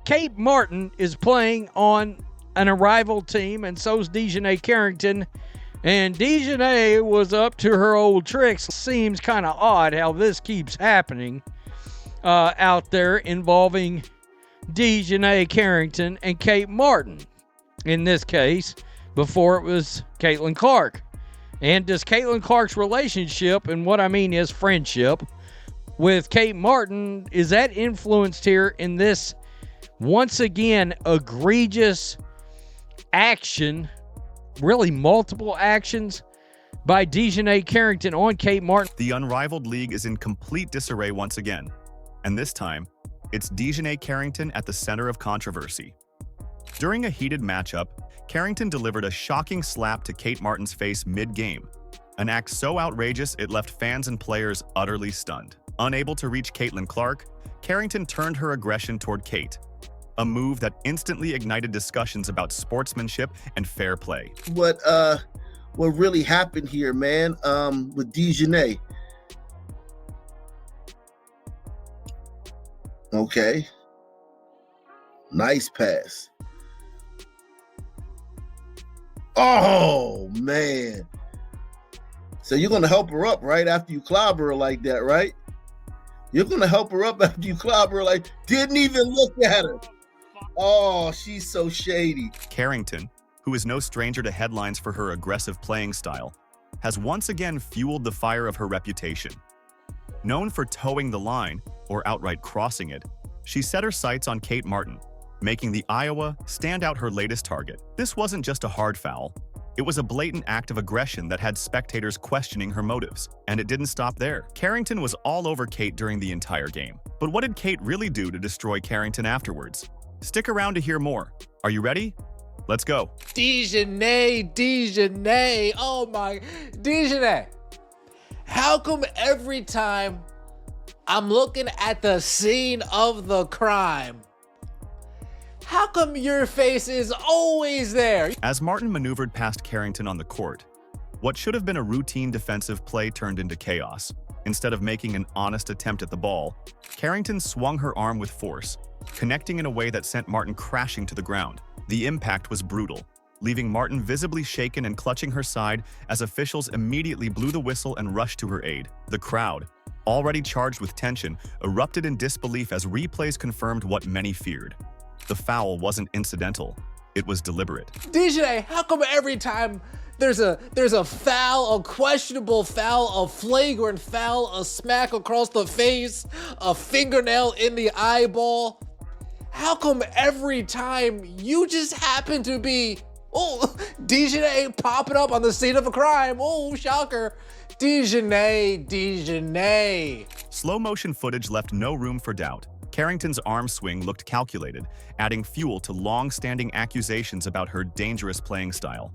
Kate Martin is playing on an Unrivaled team, and so's Dijonai Carrington. And Dijonai was up to her old tricks. Seems kind of odd how this keeps happening out there involving Dijonai Carrington and Kate Martin. In this case, before it was Caitlin Clark. And does Caitlin Clark's relationship, and what I mean is friendship, with Kate Martin, is that influenced here in this, once again, egregious action, really multiple actions by Dijonai Carrington on Kate Martin? The Unrivaled League is in complete disarray once again, and this time, it's Dijonai Carrington at the center of controversy. During a heated matchup, Carrington delivered a shocking slap to Kate Martin's face mid-game, an act so outrageous it left fans and players utterly stunned. Unable to reach Caitlin Clark, Carrington turned her aggression toward Kate, a move that instantly ignited discussions about sportsmanship and fair play. What really happened here, man, with Dijonai? Okay. Nice pass. Oh, man. So you're going to help her up right after you clobber her like that, right? You're going to help her up after you clobber her like, didn't even look at her. Oh, she's so shady. Carrington, who is no stranger to headlines for her aggressive playing style, has once again fueled the fire of her reputation. Known for towing the line, or outright crossing it, she set her sights on Kate Martin, making the Iowa stand out her latest target. This wasn't just a hard foul. It was a blatant act of aggression that had spectators questioning her motives. And it didn't stop there. Carrington was all over Kate during the entire game. But what did Kate really do to destroy Carrington afterwards? Stick around to hear more. Are you ready? Let's go. Dijonai, oh my, Dijonai. How come every time I'm looking at the scene of the crime, how come your face is always there? As Martin maneuvered past Carrington on the court, what should have been a routine defensive play turned into chaos. Instead of making an honest attempt at the ball, Carrington swung her arm with force, connecting in a way that sent Martin crashing to the ground. The impact was brutal, leaving Martin visibly shaken and clutching her side as officials immediately blew the whistle and rushed to her aid. The crowd, already charged with tension, erupted in disbelief as replays confirmed what many feared. The foul wasn't incidental, it was deliberate. Dijonai, how come every time there's a foul, a questionable foul, a flagrant foul, a smack across the face, a fingernail in the eyeball, how come every time you just happen to be, Dijonai popping up on the scene of a crime? Oh, shocker. Dijonai. Slow motion footage left no room for doubt. Carrington's arm swing looked calculated, adding fuel to long-standing accusations about her dangerous playing style.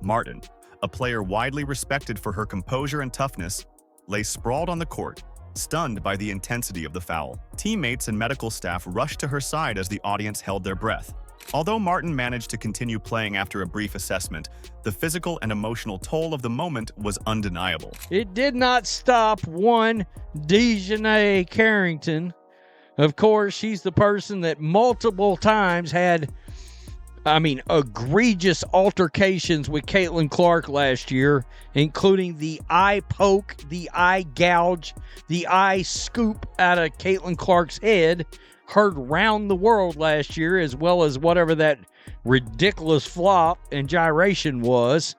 Martin, a player widely respected for her composure and toughness, lay sprawled on the court, stunned by the intensity of the foul. Teammates and medical staff rushed to her side as the audience held their breath. Although Martin managed to continue playing after a brief assessment, the physical and emotional toll of the moment was undeniable. It did not stop one Dijonai Carrington. Of course, she's the person that multiple times had, egregious altercations with Caitlin Clark last year, including the eye poke, the eye gouge, the eye scoop out of Caitlin Clark's head, heard round the world last year, as well as whatever that ridiculous flop and gyration was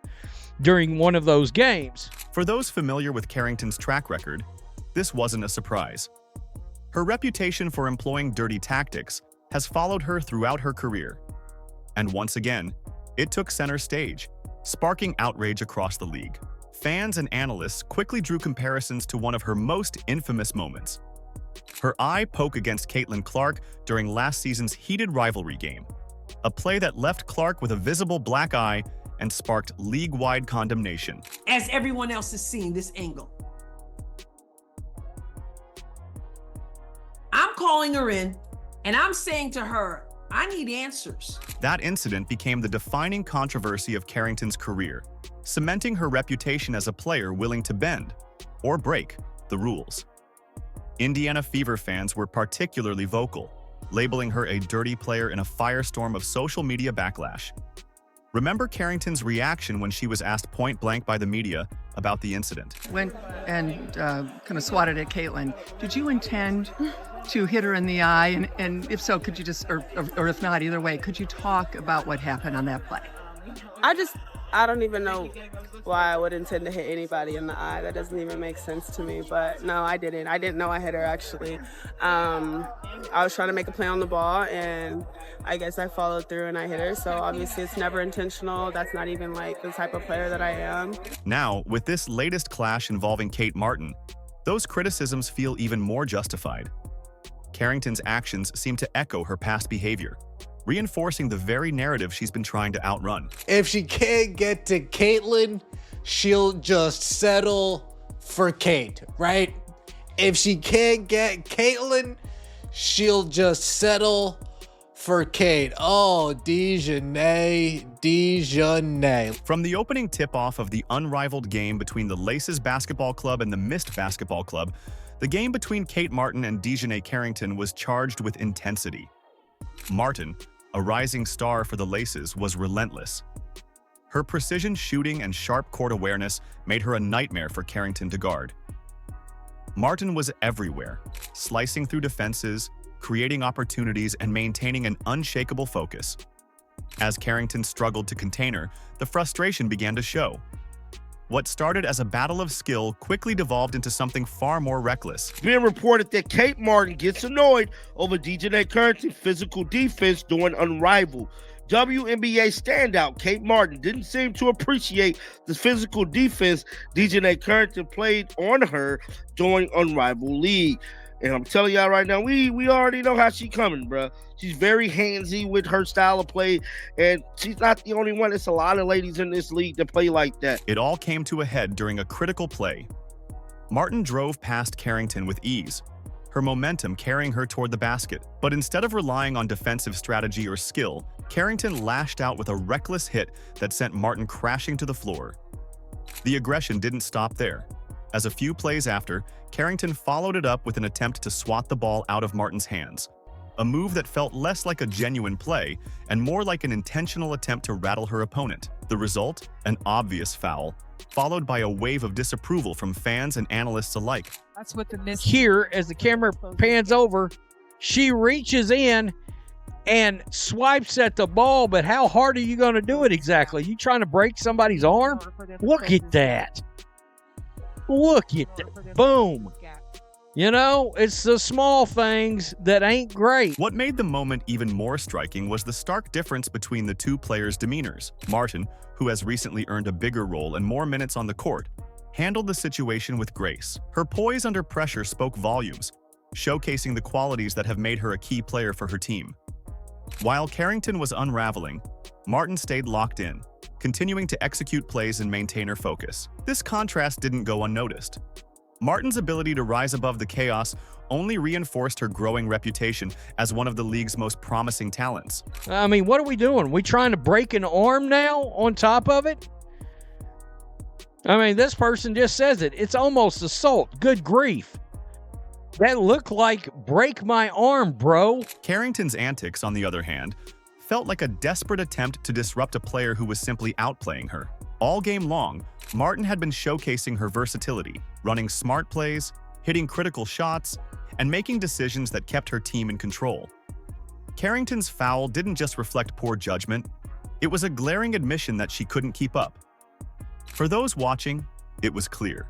during one of those games. For those familiar with Carrington's track record, this wasn't a surprise. Her reputation for employing dirty tactics has followed her throughout her career. And once again, it took center stage, sparking outrage across the league. Fans and analysts quickly drew comparisons to one of her most infamous moments: her eye poke against Caitlin Clark during last season's heated rivalry game, a play that left Clark with a visible black eye and sparked league-wide condemnation. As everyone else is seeing this angle, I'm calling her in and I'm saying to her, I need answers. That incident became the defining controversy of Carrington's career, cementing her reputation as a player willing to bend, or break, the rules. Indiana Fever fans were particularly vocal, labeling her a dirty player in a firestorm of social media backlash. Remember Carrington's reaction when she was asked point-blank by the media about the incident. Went and kind of swatted at Caitlin. Did you intend to hit her in the eye? And if so, could you just, or if not, either way, could you talk about what happened on that play? I don't even know why I would intend to hit anybody in the eye. That doesn't even make sense to me. But no, I didn't. I didn't know I hit her, actually. I was trying to make a play on the ball, and I guess I followed through and I hit her. So obviously it's never intentional. That's not even like the type of player that I am. Now, with this latest clash involving Kate Martin, those criticisms feel even more justified. Carrington's actions seem to echo her past behavior, reinforcing the very narrative she's been trying to outrun. If she can't get to Caitlin, she'll just settle for Kate, right? If she can't get Caitlin, she'll just settle for Kate. Oh, Dijonai. From the opening tip-off of the Unrivaled game between the Laces Basketball Club and the Mist Basketball Club, the game between Kate Martin and Dijonai Carrington was charged with intensity. Martin, a rising star for the Laces, was relentless. Her precision shooting and sharp court awareness made her a nightmare for Carrington to guard. Martin was everywhere, slicing through defenses, creating opportunities, and maintaining an unshakable focus. As Carrington struggled to contain her, the frustration began to show. What started as a battle of skill quickly devolved into something far more reckless. It's being reported that Kate Martin gets annoyed over Dijonai Carrington's physical defense during Unrivaled. WNBA standout Kate Martin didn't seem to appreciate the physical defense Dijonai Carrington played on her during Unrivaled League. And I'm telling y'all right now, we already know how she coming, bro. She's very handsy with her style of play, and she's not the only one. It's a lot of ladies in this league that play like that. It all came to a head during a critical play. Martin drove past Carrington with ease, her momentum carrying her toward the basket. But instead of relying on defensive strategy or skill, Carrington lashed out with a reckless hit that sent Martin crashing to the floor. The aggression didn't stop there. As a few plays after, Carrington followed it up with an attempt to swat the ball out of Martin's hands, a move that felt less like a genuine play and more like an intentional attempt to rattle her opponent. The result? An obvious foul, followed by a wave of disapproval from fans and analysts alike. That's what the miss here, as the camera pans over, she reaches in and swipes at the ball, but how hard are you going to do it exactly? You trying to break somebody's arm? Look at that. Look at that. Boom. You know, it's the small things that ain't great. What made the moment even more striking was the stark difference between the two players' demeanors. Martin, who has recently earned a bigger role and more minutes on the court, handled the situation with grace. Her poise under pressure spoke volumes, showcasing the qualities that have made her a key player for her team. While Carrington was unraveling, Martin stayed locked in, continuing to execute plays and maintain her focus. This contrast didn't go unnoticed. Martin's ability to rise above the chaos only reinforced her growing reputation as one of the league's most promising talents. I mean, what are we doing? We trying to break an arm now on top of it? I mean, this person just says it. It's almost assault. Good grief. That looked like break my arm, bro. Carrington's antics, on the other hand, felt like a desperate attempt to disrupt a player who was simply outplaying her. All game long, Martin had been showcasing her versatility, running smart plays, hitting critical shots, and making decisions that kept her team in control. Carrington's foul didn't just reflect poor judgment, it was a glaring admission that she couldn't keep up. For those watching, it was clear.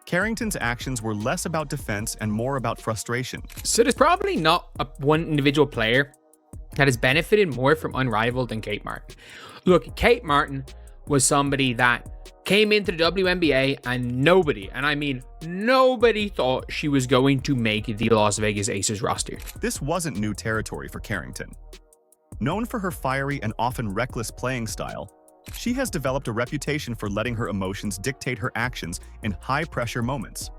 Carrington's actions were less about defense and more about frustration. So there's probably not one individual player that has benefited more from Unrivaled than Kate Martin. Look, Kate Martin was somebody that came into the WNBA and nobody, and I mean nobody, thought she was going to make the Las Vegas Aces roster. This wasn't new territory for Carrington. Known for her fiery and often reckless playing style, she has developed a reputation for letting her emotions dictate her actions in high-pressure moments.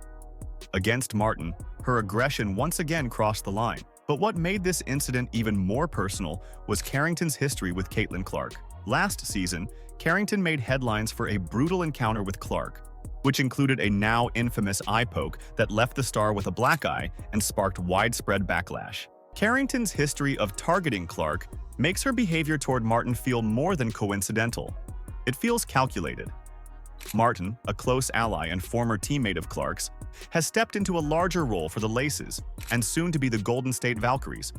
Against Martin, her aggression once again crossed the line. But what made this incident even more personal was Carrington's history with Caitlin Clark. Last season, Carrington made headlines for a brutal encounter with Clark, which included a now infamous eye poke that left the star with a black eye and sparked widespread backlash. Carrington's history of targeting Clark makes her behavior toward Martin feel more than coincidental. It feels calculated. Martin, a close ally and former teammate of Clark's, has stepped into a larger role for the Laces and soon to be the Golden State Valkyries,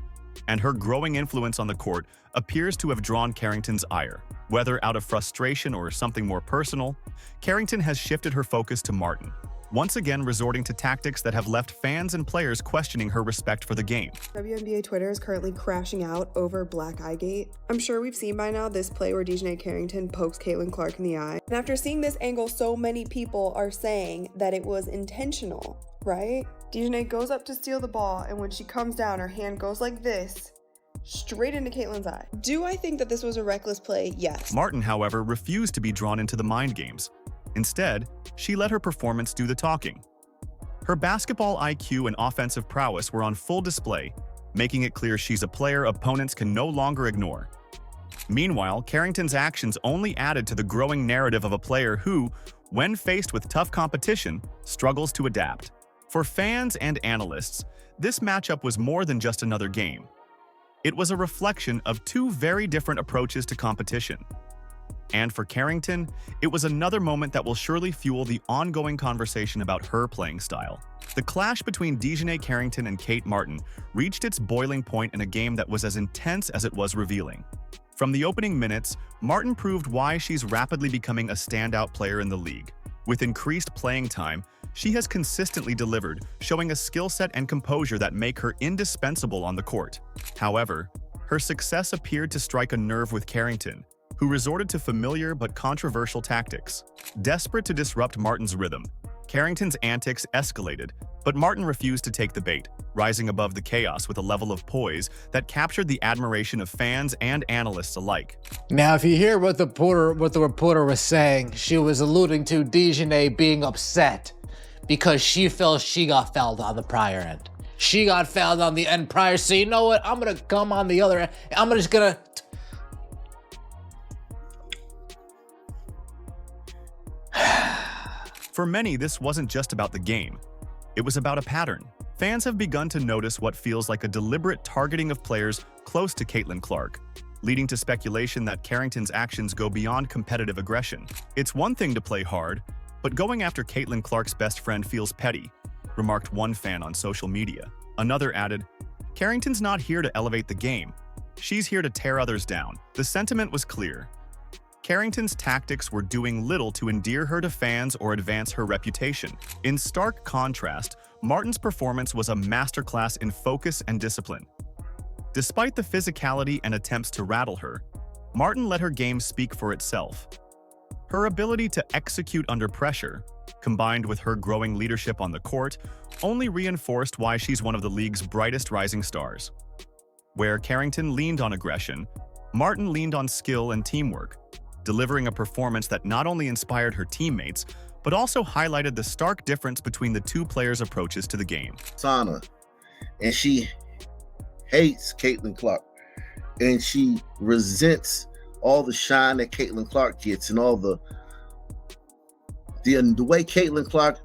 and her growing influence on the court appears to have drawn Carrington's ire. Whether out of frustration or something more personal, Carrington has shifted her focus to Martin, once again resorting to tactics that have left fans and players questioning her respect for the game. WNBA Twitter is currently crashing out over Black Eye Gate. I'm sure we've seen by now this play where Dijonai Carrington pokes Caitlin Clark in the eye. And after seeing this angle, so many people are saying that it was intentional, right? Dijonai goes up to steal the ball, and when she comes down, her hand goes like this, straight into Caitlin's eye. Do I think that this was a reckless play? Yes. Martin, however, refused to be drawn into the mind games. Instead, she let her performance do the talking. Her basketball IQ and offensive prowess were on full display, making it clear she's a player opponents can no longer ignore. Meanwhile, Carrington's actions only added to the growing narrative of a player who, when faced with tough competition, struggles to adapt. For fans and analysts, this matchup was more than just another game. It was a reflection of two very different approaches to competition. And for Carrington, it was another moment that will surely fuel the ongoing conversation about her playing style. The clash between Dijonai Carrington and Kate Martin reached its boiling point in a game that was as intense as it was revealing. From the opening minutes, Martin proved why she's rapidly becoming a standout player in the league. With increased playing time, she has consistently delivered, showing a skill set and composure that make her indispensable on the court. However, her success appeared to strike a nerve with Carrington, who resorted to familiar but controversial tactics. Desperate to disrupt Martin's rhythm, Carrington's antics escalated, but Martin refused to take the bait, rising above the chaos with a level of poise that captured the admiration of fans and analysts alike. Now, if you hear what the reporter was saying, she was alluding to Dijonai being upset because she felt she got fouled on the prior end. She got fouled on the end prior, so you know what? I'm gonna come on the other end. I'm just gonna... For many, this wasn't just about the game. It was about a pattern. Fans have begun to notice what feels like a deliberate targeting of players close to Caitlin Clark, leading to speculation that Carrington's actions go beyond competitive aggression. It's one thing to play hard, but going after Caitlin Clark's best friend feels petty, remarked one fan on social media. Another added, "Carrington's not here to elevate the game. She's here to tear others down." The sentiment was clear. Carrington's tactics were doing little to endear her to fans or advance her reputation. In stark contrast, Martin's performance was a masterclass in focus and discipline. Despite the physicality and attempts to rattle her, Martin let her game speak for itself. Her ability to execute under pressure, combined with her growing leadership on the court, only reinforced why she's one of the league's brightest rising stars. Where Carrington leaned on aggression, Martin leaned on skill and teamwork, delivering a performance that not only inspired her teammates, but also highlighted the stark difference between the two players' approaches to the game. Sana, and she hates Caitlin Clark, and she resents all the shine that Caitlin Clark gets and all the way Caitlin Clark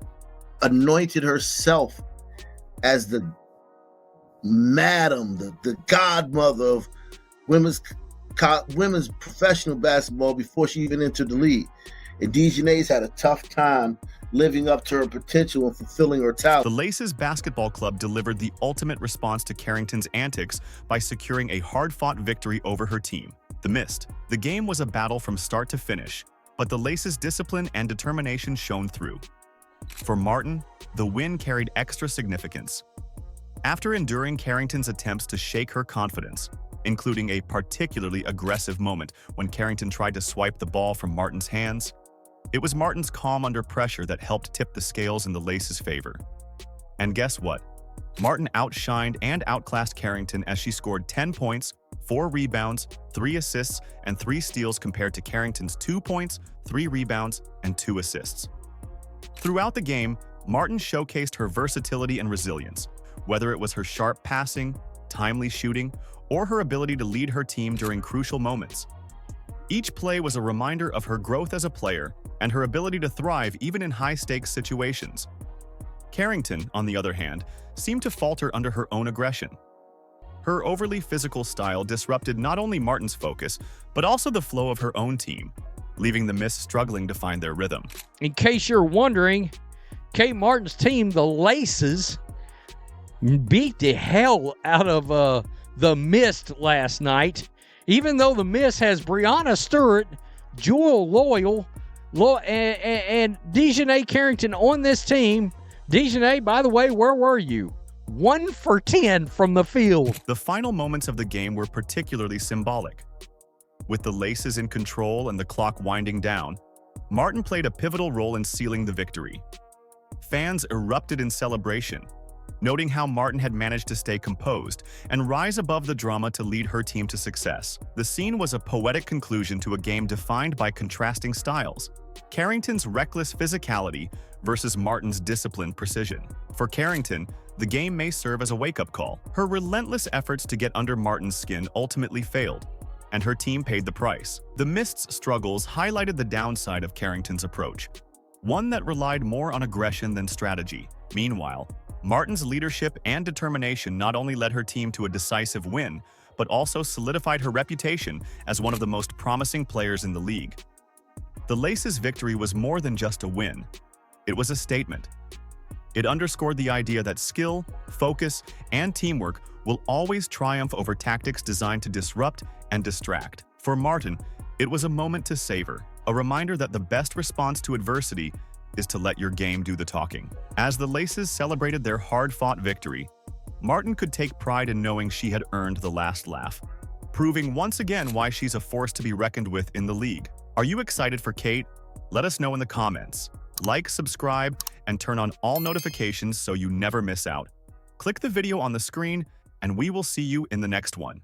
anointed herself as the madam, the godmother of women's professional basketball before she even entered the league. And Dijonai's had a tough time living up to her potential and fulfilling her talent. The Laces Basketball Club delivered the ultimate response to Carrington's antics by securing a hard-fought victory over her team, the Mist. The game was a battle from start to finish, but the Laces' discipline and determination shone through. For Martin, the win carried extra significance. After enduring Carrington's attempts to shake her confidence, including a particularly aggressive moment when Carrington tried to swipe the ball from Martin's hands, it was Martin's calm under pressure that helped tip the scales in the Laces' favor. And guess what? Martin outshined and outclassed Carrington as she scored 10 points, 4 rebounds, 3 assists, and 3 steals compared to Carrington's 2 points, 3 rebounds, and 2 assists. Throughout the game, Martin showcased her versatility and resilience, whether it was her sharp passing, timely shooting, or her ability to lead her team during crucial moments. Each play was a reminder of her growth as a player and her ability to thrive even in high-stakes situations. Carrington, on the other hand, seemed to falter under her own aggression. Her overly physical style disrupted not only Martin's focus, but also the flow of her own team, leaving the Miss struggling to find their rhythm. In case you're wondering, Kate Martin's team, the Laces, beat the hell out of the Mist last night. Even though the Mist has Brianna Stewart, Jewel Loyal, and Dijonai Carrington on this team. Dijonai, by the way, where were you? 1 for 10 from the field. The final moments of the game were particularly symbolic. With the Laces in control and the clock winding down, Martin played a pivotal role in sealing the victory. Fans erupted in celebration, noting how Martin had managed to stay composed and rise above the drama to lead her team to success. The scene was a poetic conclusion to a game defined by contrasting styles. Carrington's reckless physicality versus Martin's disciplined precision. For Carrington, the game may serve as a wake-up call. Her relentless efforts to get under Martin's skin ultimately failed, and her team paid the price. The Mist's struggles highlighted the downside of Carrington's approach, one that relied more on aggression than strategy. Meanwhile, Martin's leadership and determination not only led her team to a decisive win, but also solidified her reputation as one of the most promising players in the league. The Laces' victory was more than just a win. It was a statement. It underscored the idea that skill, focus, and teamwork will always triumph over tactics designed to disrupt and distract. For Martin, it was a moment to savor, a reminder that the best response to adversity is to let your game do the talking. As the Laces celebrated their hard-fought victory, Martin could take pride in knowing she had earned the last laugh, proving once again why she's a force to be reckoned with in the league. Are you excited for Kate? Let us know in the comments. Like, subscribe, and turn on all notifications so you never miss out. Click the video on the screen, and we will see you in the next one.